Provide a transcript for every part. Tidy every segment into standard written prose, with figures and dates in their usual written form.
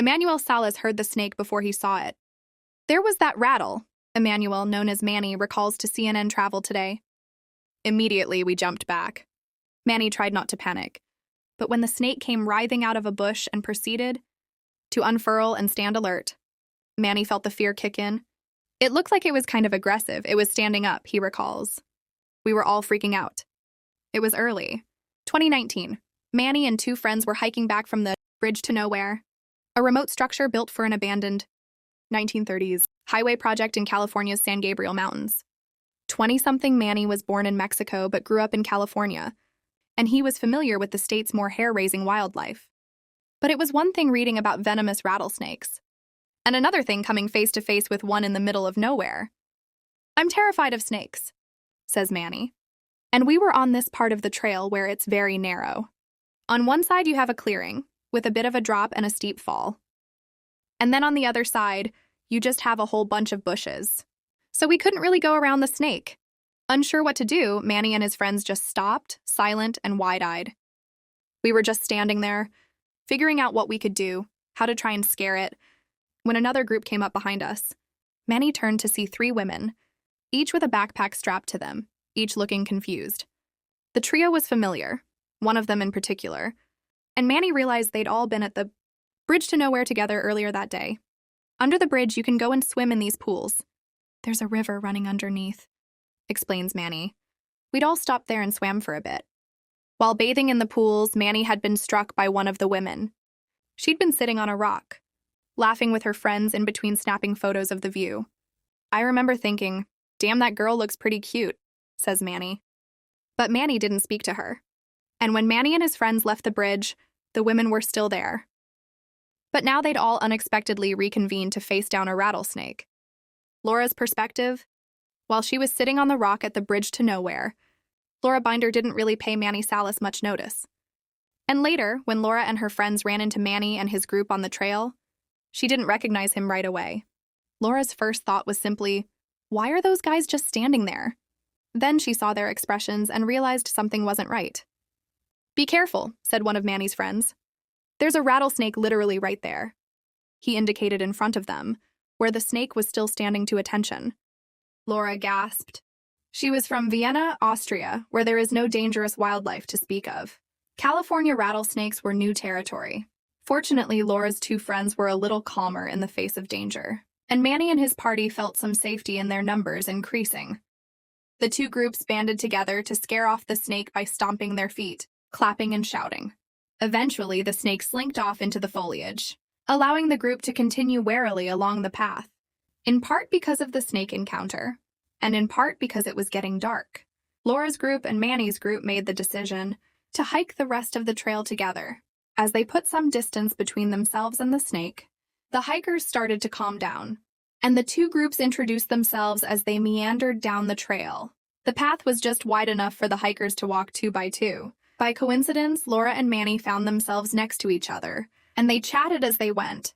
Emmanuel Salas heard the snake before he saw it. There was that rattle, Emmanuel, known as Manny, recalls to CNN Travel Today. Immediately, we jumped back. Manny tried not to panic, but when the snake came writhing out of a bush and proceeded to unfurl and stand alert, Manny felt the fear kick in. It looked like it was kind of aggressive. It was standing up, he recalls. We were all freaking out. It was early. 2019. Manny and two friends were hiking back from the Bridge to Nowhere, a remote structure built for an abandoned 1930s highway project in California's San Gabriel Mountains. 20-something Manny was born in Mexico but grew up in California, and he was familiar with the state's more hair-raising wildlife. But it was one thing reading about venomous rattlesnakes, and another thing coming face-to-face with one in the middle of nowhere. I'm terrified of snakes, says Manny. And we were on this part of the trail where it's very narrow. On one side you have a clearing, with a bit of a drop and a steep fall. And then on the other side, you just have a whole bunch of bushes. So we couldn't really go around the snake. Unsure what to do, Manny and his friends just stopped, silent and wide-eyed. We were just standing there, figuring out what we could do, how to try and scare it, when another group came up behind us. Manny turned to see 3 women, each with a backpack strapped to them, each looking confused. The trio was familiar, one of them in particular, and Manny realized they'd all been at the Bridge to Nowhere together earlier that day. Under the bridge, you can go and swim in these pools. There's a river running underneath, explains Manny. We'd all stopped there and swam for a bit. While bathing in the pools, Manny had been struck by one of the women. She'd been sitting on a rock, laughing with her friends in between snapping photos of the view. I remember thinking, damn, that girl looks pretty cute, says Manny. But Manny didn't speak to her. And when Manny and his friends left the bridge, the women were still there. But now they'd all unexpectedly reconvened to face down a rattlesnake. Laura's perspective? While she was sitting on the rock at the Bridge to Nowhere, Laura Binder didn't really pay Manny Salas much notice. And later, when Laura and her friends ran into Manny and his group on the trail, she didn't recognize him right away. Laura's first thought was simply, why are those guys just standing there? Then she saw their expressions and realized something wasn't right. Be careful, said one of Manny's friends. There's a rattlesnake literally right there. He indicated in front of them, where the snake was still standing to attention. Laura gasped. She was from Vienna, Austria, where there is no dangerous wildlife to speak of. California rattlesnakes were new territory. Fortunately, Laura's 2 friends were a little calmer in the face of danger, and Manny and his party felt some safety in their numbers increasing. The 2 groups banded together to scare off the snake by stomping their feet, clapping and shouting. Eventually, the snake slinked off into the foliage, allowing the group to continue warily along the path, in part because of the snake encounter, and in part because it was getting dark. Laura's group and Manny's group made the decision to hike the rest of the trail together. As they put some distance between themselves and the snake, the hikers started to calm down, and the 2 groups introduced themselves as they meandered down the trail. The path was just wide enough for the hikers to walk 2 by 2. By coincidence, Laura and Manny found themselves next to each other, and they chatted as they went.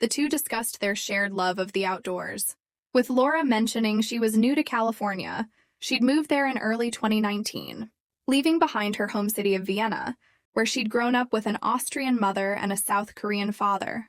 The 2 discussed their shared love of the outdoors, with Laura mentioning she was new to California. She'd moved there in early 2019, leaving behind her home city of Vienna, where she'd grown up with an Austrian mother and a South Korean father.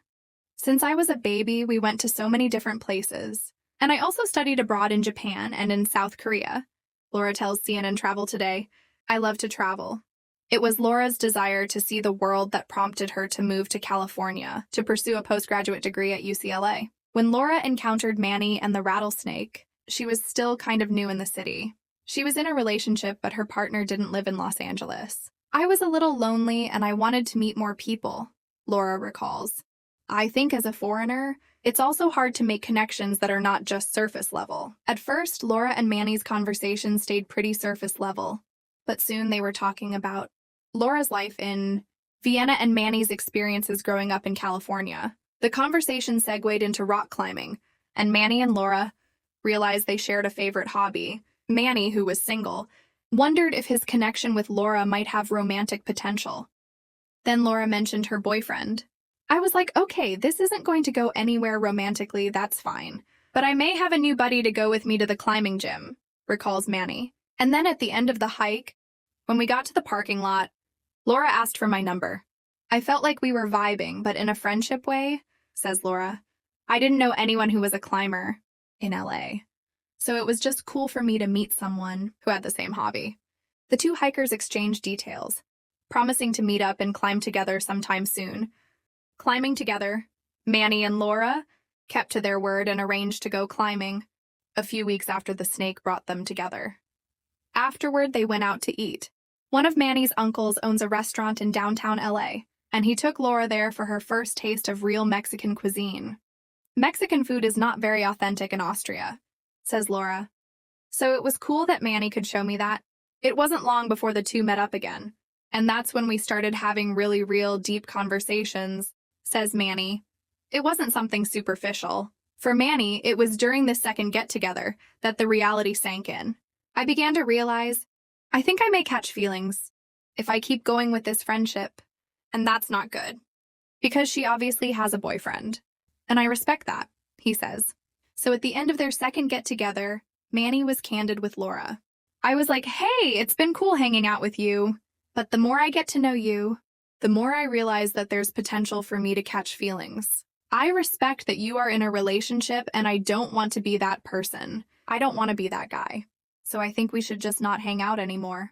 Since I was a baby, we went to so many different places, and I also studied abroad in Japan and in South Korea. Laura tells CNN Travel Today, I love to travel. It was Laura's desire to see the world that prompted her to move to California to pursue a postgraduate degree at UCLA. When Laura encountered Manny and the rattlesnake, she was still kind of new in the city. She was in a relationship, but her partner didn't live in Los Angeles. I was a little lonely and I wanted to meet more people, Laura recalls. I think as a foreigner, it's also hard to make connections that are not just surface level. At first, Laura and Manny's conversation stayed pretty surface level, but soon they were talking about Laura's life in Vienna and Manny's experiences growing up in California. The conversation segued into rock climbing, and Manny and Laura realized they shared a favorite hobby. Manny, who was single, wondered if his connection with Laura might have romantic potential. Then Laura mentioned her boyfriend. I was like, okay, this isn't going to go anywhere romantically, that's fine. But I may have a new buddy to go with me to the climbing gym, recalls Manny. And then at the end of the hike, when we got to the parking lot, Laura asked for my number. I felt like we were vibing, but in a friendship way. says Laura. I didn't know anyone who was a climber in LA, so it was just cool for me to meet someone who had the same hobby. The two hikers exchanged details, promising to meet up and climb together sometime soon. Climbing together, Manny and Laura kept to their word and arranged to go climbing a few weeks after the snake brought them together. Afterward, they went out to eat. One of Manny's uncles owns a restaurant in downtown LA, and he took Laura there for her first taste of real Mexican cuisine. Mexican food is not very authentic in Austria, says Laura. So it was cool that Manny could show me that. It wasn't long before the two met up again, and that's when we started having really real, deep conversations, says Manny. It wasn't something superficial. For Manny, it was during this second get-together that the reality sank in. I began to realize, I think I may catch feelings if I keep going with this friendship, and that's not good. Because she obviously has a boyfriend, and I respect that, he says. So at the end of their second get-together, Manny was candid with Laura. I was like, hey, it's been cool hanging out with you, but the more I get to know you, the more I realize that there's potential for me to catch feelings. I respect that you are in a relationship, and I don't want to be that person. I don't want to be that guy. So I think we should just not hang out anymore.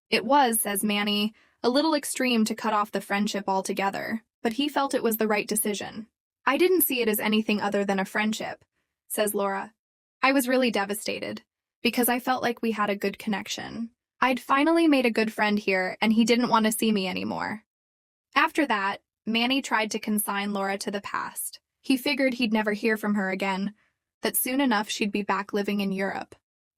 It was, says Manny, a little extreme to cut off the friendship altogether, but he felt it was the right decision. I didn't see it as anything other than a friendship, says Laura. I was really devastated, because I felt like we had a good connection. I'd finally made a good friend here, and he didn't want to see me anymore. After that, Manny tried to consign Laura to the past. He figured he'd never hear from her again, that soon enough she'd be back living in Europe.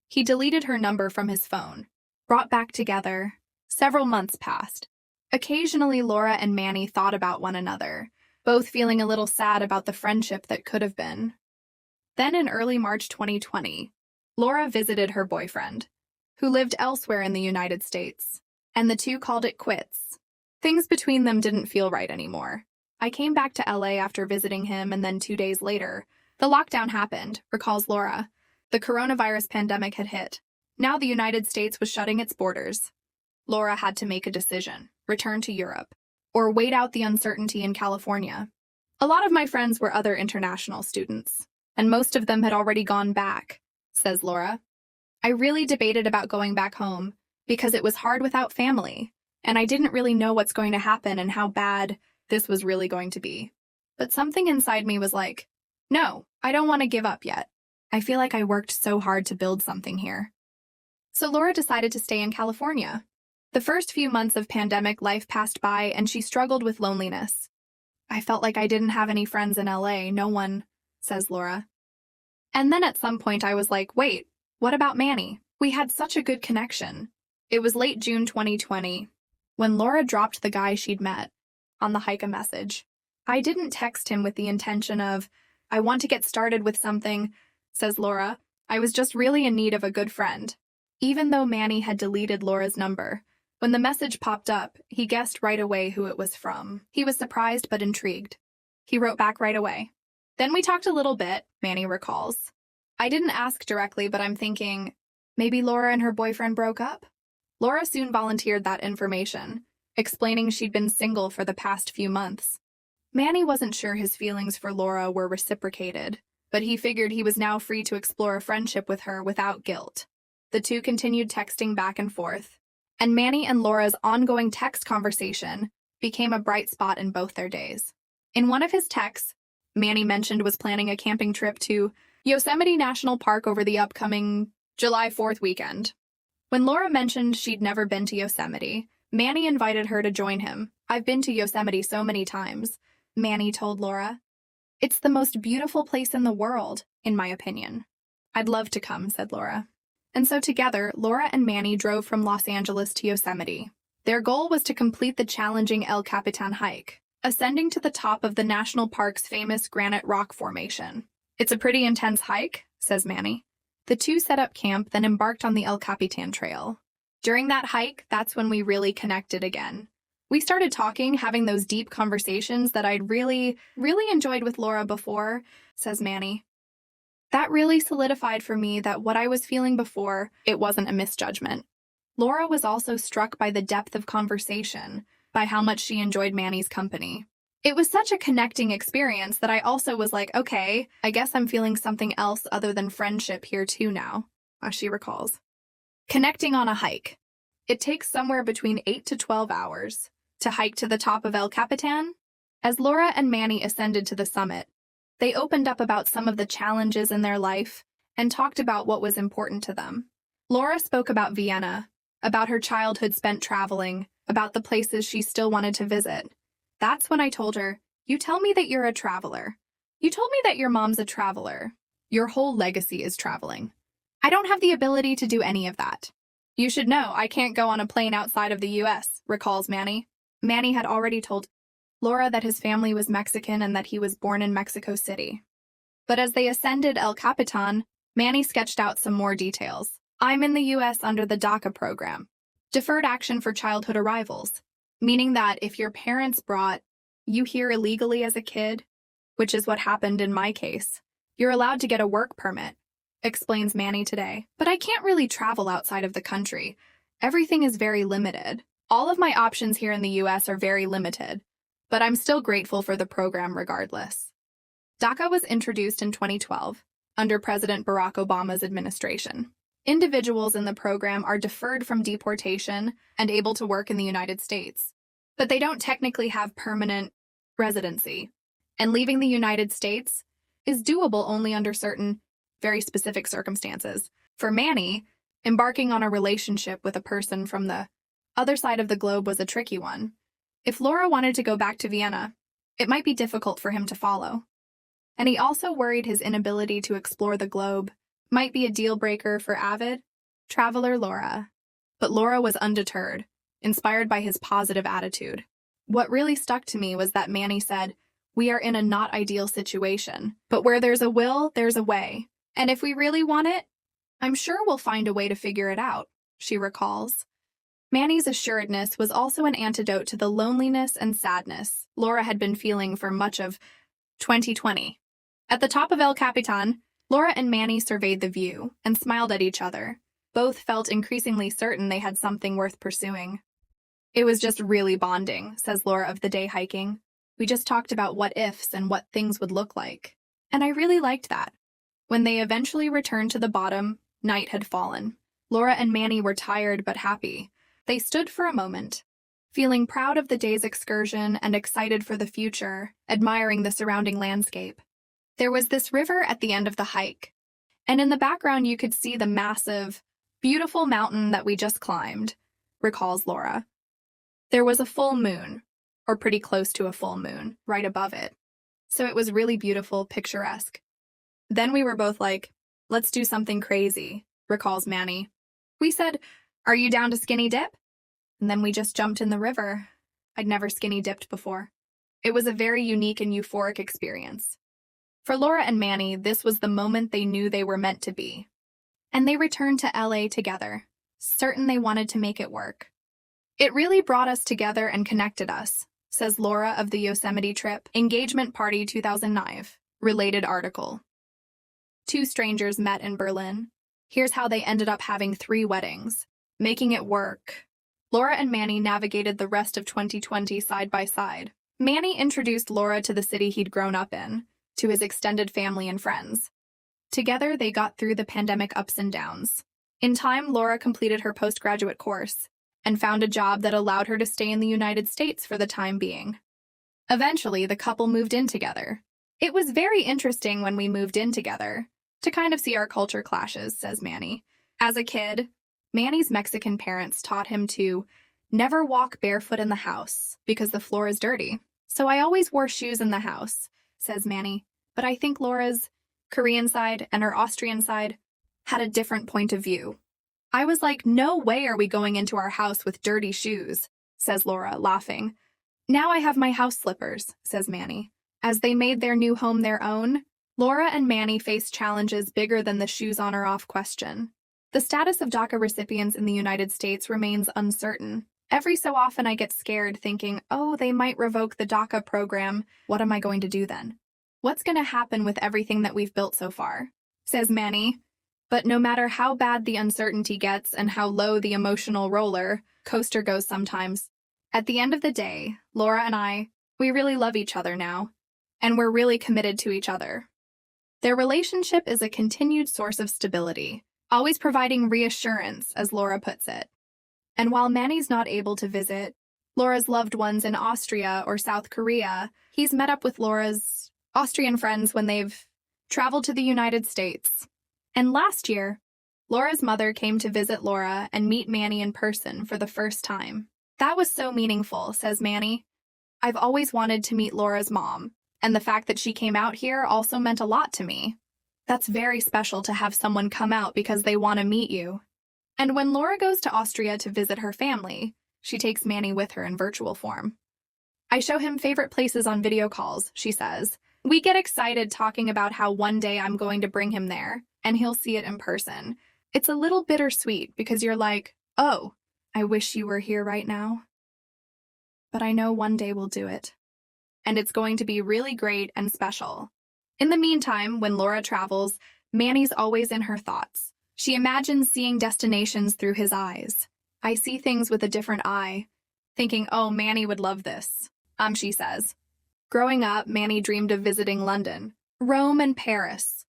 He deleted her number from his phone. Brought back together. Several months passed. Occasionally, Laura and Manny thought about one another, both feeling a little sad about the friendship that could have been. Then in early March 2020, Laura visited her boyfriend, who lived elsewhere in the United States, and the two called it quits. Things between them didn't feel right anymore. I came back to LA after visiting him, and then 2 days later, the lockdown happened, recalls Laura. The coronavirus pandemic had hit. Now the United States was shutting its borders. Laura had to make a decision, return to Europe, or wait out the uncertainty in California. A lot of my friends were other international students, and most of them had already gone back, says Laura. I really debated about going back home because it was hard without family, and I didn't really know what's going to happen and how bad this was really going to be. But something inside me was like, no, I don't want to give up yet. I feel like I worked so hard to build something here. So Laura decided to stay in California. The first few months of pandemic life passed by, and she struggled with loneliness. I felt like I didn't have any friends in LA, no one, says Laura. And then at some point I was like, wait, what about Manny? We had such a good connection. It was late June 2020 when Laura dropped the guy she'd met on the hike a message. I didn't text him with the intention of, I want to get started with something, says Laura. I was just really in need of a good friend. Even though Manny had deleted Laura's number, when the message popped up, he guessed right away who it was from. He was surprised but intrigued. He wrote back right away. Then we talked a little bit, Manny recalls. I didn't ask directly, but I'm thinking, maybe Laura and her boyfriend broke up? Laura soon volunteered that information, explaining she'd been single for the past few months. Manny wasn't sure his feelings for Laura were reciprocated, but he figured he was now free to explore a friendship with her without guilt. The two continued texting back and forth, and Manny and Laura's ongoing text conversation became a bright spot in both their days. In one of his texts, Manny mentioned was planning a camping trip to Yosemite National Park over the upcoming July 4th weekend. When Laura mentioned she'd never been to Yosemite, Manny invited her to join him. I've been to Yosemite so many times, Manny told Laura. It's the most beautiful place in the world, in my opinion. I'd love to come, said Laura. And so together, Laura and Manny drove from Los Angeles to Yosemite. Their goal was to complete the challenging El Capitan hike, ascending to the top of the national park's famous granite rock formation. It's a pretty intense hike, says Manny. The two set up camp, then embarked on the El Capitan Trail. During that hike, that's when we really connected again. We started talking, having those deep conversations that I'd really enjoyed with Laura before, says Manny. That really solidified for me that what I was feeling before, it wasn't a misjudgment. Laura was also struck by the depth of conversation, by how much she enjoyed Manny's company. It was such a connecting experience that I also was like, okay, I guess I'm feeling something else other than friendship here too now, as she recalls. Connecting on a hike. It takes somewhere between 8 to 12 hours to hike to the top of El Capitan. As Laura and Manny ascended to the summit, they opened up about some of the challenges in their life and talked about what was important to them. Laura spoke about Vienna, about her childhood spent traveling, about the places she still wanted to visit. That's when I told her, "You tell me that you're a traveler. You told me that your mom's a traveler. Your whole legacy is traveling. I don't have the ability to do any of that. You should know I can't go on a plane outside of the U.S., recalls Manny. Manny had already told Laura that his family was Mexican and that he was born in Mexico City. But as they ascended El Capitan, Manny sketched out some more details. I'm in the U.S. under the DACA program, Deferred Action for Childhood Arrivals, meaning that if your parents brought you here illegally as a kid, which is what happened in my case, you're allowed to get a work permit, explains Manny today. But I can't really travel outside of the country. Everything is very limited. All of my options here in the U.S. are very limited, but I'm still grateful for the program regardless. DACA was introduced in 2012 under President Barack Obama's administration. Individuals in the program are deferred from deportation and able to work in the United States, but they don't technically have permanent residency, and leaving the United States is doable only under certain, very specific circumstances. For Manny, embarking on a relationship with a person from the other side of the globe was a tricky one. If Laura wanted to go back to Vienna, it might be difficult for him to follow. And he also worried his inability to explore the globe might be a deal breaker for avid traveler Laura. But Laura was undeterred, inspired by his positive attitude. What really stuck to me was that Manny said, "We are in a not ideal situation, but where there's a will, there's a way. And if we really want it, I'm sure we'll find a way to figure it out," she recalls. Manny's assuredness was also an antidote to the loneliness and sadness Laura had been feeling for much of 2020. At the top of El Capitan, Laura and Manny surveyed the view and smiled at each other. Both felt increasingly certain they had something worth pursuing. "It was just really bonding," says Laura of the day hiking. "We just talked about what ifs and what things would look like. And I really liked that." When they eventually returned to the bottom, night had fallen. Laura and Manny were tired but happy. They stood for a moment, feeling proud of the day's excursion and excited for the future, admiring the surrounding landscape. There was this river at the end of the hike, and in the background you could see the massive, beautiful mountain that we just climbed, recalls Laura. There was a full moon, or pretty close to a full moon, right above it. So it was really beautiful, picturesque. Then we were both like, "Let's do something crazy," recalls Manny. We said, "Are you down to skinny dip?" And then we just jumped in the river. I'd never skinny dipped before. It was a very unique and euphoric experience. For Laura and Manny, this was the moment they knew they were meant to be. And they returned to LA together, certain they wanted to make it work. "It really brought us together and connected us," says Laura of the Yosemite trip, Engagement Party 2009, related article. Two strangers met in Berlin. Here's how they ended up having 3 weddings, making it work. Laura and Manny navigated the rest of 2020 side by side. Manny introduced Laura to the city he'd grown up in, to his extended family and friends. Together, they got through the pandemic ups and downs. In time, Laura completed her postgraduate course and found a job that allowed her to stay in the United States for the time being. Eventually, the couple moved in together. "It was very interesting when we moved in together, to kind of see our culture clashes," says Manny. As a kid, Manny's Mexican parents taught him to never walk barefoot in the house because the floor is dirty. "So I always wore shoes in the house," says Manny. But I think Laura's Korean side and her Austrian side had a different point of view. "I was like, no way are we going into our house with dirty shoes," says Laura, laughing. "Now I have my house slippers," says Manny. As they made their new home their own, Laura and Manny faced challenges bigger than the shoes on or off question. The status of DACA recipients in the United States remains uncertain. Every so often I get scared thinking, oh, they might revoke the DACA program. What am I going to do then? What's going to happen with everything that we've built so far? Says Manny. But no matter how bad the uncertainty gets and how low the emotional roller coaster goes sometimes, at the end of the day, Laura and I We really love each other now, and we're really committed to each other. Their relationship is a continued source of stability, always providing reassurance, as Laura puts it. And while Manny's not able to visit Laura's loved ones in Austria or South Korea, he's met up with Laura's Austrian friends when they've traveled to the United States. And last year, Laura's mother came to visit Laura and meet Manny in person for the first time. That was so meaningful, says Manny. I've always wanted to meet Laura's mom, and the fact that she came out here also meant a lot to me. That's very special to have someone come out because they want to meet you. And when Laura goes to Austria to visit her family, she takes Manny with her in virtual form. I show him favorite places on video calls, she says. We get excited talking about how one day I'm going to bring him there, and he'll see it in person. It's a little bittersweet because you're like, oh, I wish you were here right now. But I know one day we'll do it. And it's going to be really great and special. In the meantime, when Laura travels, Manny's always in her thoughts. She imagines seeing destinations through his eyes. I see things with a different eye, thinking, oh, Manny would love this, she says. Growing up, Manny dreamed of visiting London, Rome, and Paris.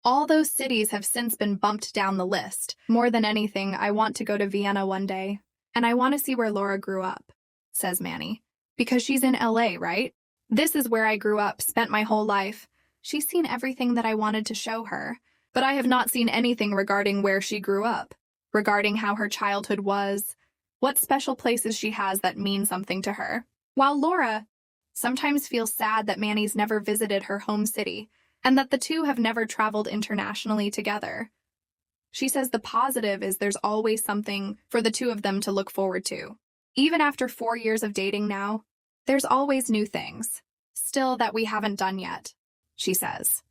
All those cities have since been bumped down the list. More than anything, I want to go to Vienna one day, and I want to see where Laura grew up, says Manny. Because she's in LA, right? This is where I grew up, spent my whole life. She's seen everything that I wanted to show her, but I have not seen anything regarding where she grew up, regarding how her childhood was, what special places she has that mean something to her. While Laura sometimes feels sad that Manny's never visited her home city and that the two have never traveled internationally together. She says the positive is there's always something for the two of them to look forward to. Even after 4 years of dating now, there's always new things, still that we haven't done yet, she says.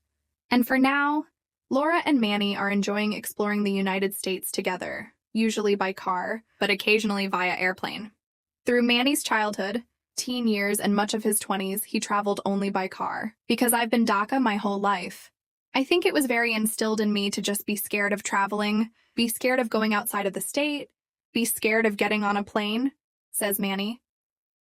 And for now, Laura and Manny are enjoying exploring the United States together, usually by car, but occasionally via airplane. Through Manny's childhood, teen years, and much of his 20s, he traveled only by car. Because I've been DACA my whole life, I think it was very instilled in me to just be scared of traveling, be scared of going outside of the state, be scared of getting on a plane, says Manny.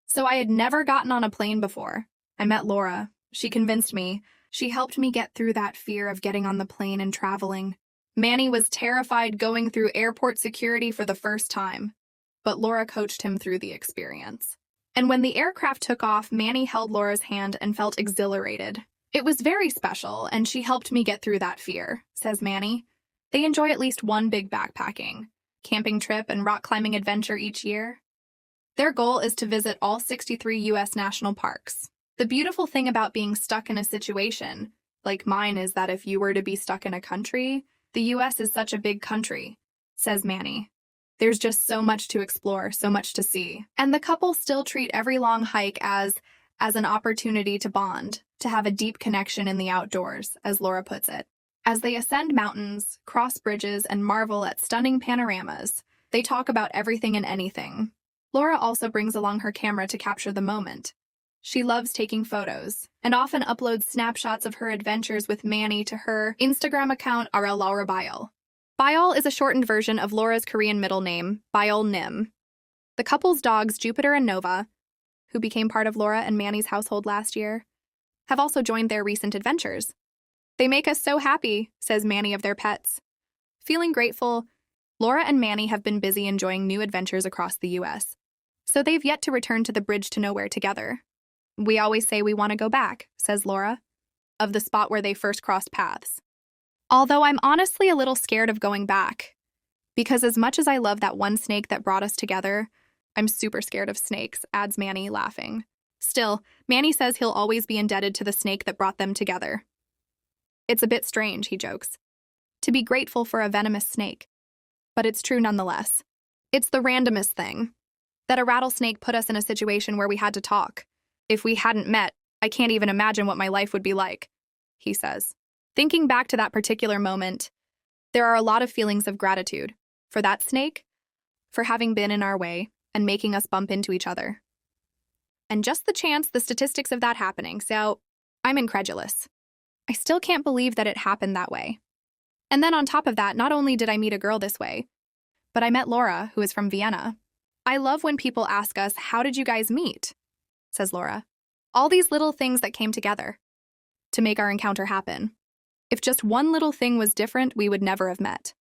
So I had never gotten on a plane before. I met Laura. She convinced me. She helped me get through that fear of getting on the plane and traveling. Manny was terrified going through airport security for the first time, but Laura coached him through the experience. And when the aircraft took off, Manny held Laura's hand and felt exhilarated. It was very special, and she helped me get through that fear, says Manny. They enjoy at least one big backpacking, camping trip, and rock climbing adventure each year. Their goal is to visit all 63 U.S. national parks. The beautiful thing about being stuck in a situation like mine is that if you were to be stuck in a country, the U.S. is such a big country, says Manny. There's just so much to explore, so much to see. And the couple still treat every long hike as an opportunity to bond, to have a deep connection in the outdoors, as Laura puts it. As they ascend mountains, cross bridges, and marvel at stunning panoramas, they talk about everything and anything. Laura also brings along her camera to capture the moment. She loves taking photos, and often uploads snapshots of her adventures with Manny to her Instagram account, RL Laura Biol. Biol is a shortened version of Laura's Korean middle name, Biol Nim. The couple's dogs, Jupiter and Nova, who became part of Laura and Manny's household last year, have also joined their recent adventures. They make us so happy, says Manny of their pets. Feeling grateful, Laura and Manny have been busy enjoying new adventures across the U.S., so they've yet to return to the Bridge to Nowhere together. We always say we want to go back, says Laura, of the spot where they first crossed paths. Although I'm honestly a little scared of going back, because as much as I love that one snake that brought us together, I'm super scared of snakes, adds Manny, laughing. Still, Manny says he'll always be indebted to the snake that brought them together. It's a bit strange, he jokes, to be grateful for a venomous snake. But it's true nonetheless. It's the randomest thing, that a rattlesnake put us in a situation where we had to talk. If we hadn't met, I can't even imagine what my life would be like, he says. Thinking back to that particular moment, there are a lot of feelings of gratitude for that snake, for having been in our way and making us bump into each other. And just the statistics of that happening, so I'm incredulous. I still can't believe that it happened that way. And then on top of that, not only did I meet a girl this way, but I met Laura, who is from Vienna. I love when people ask us, how did you guys meet? Says Laura. All these little things that came together to make our encounter happen. If just one little thing was different, we would never have met.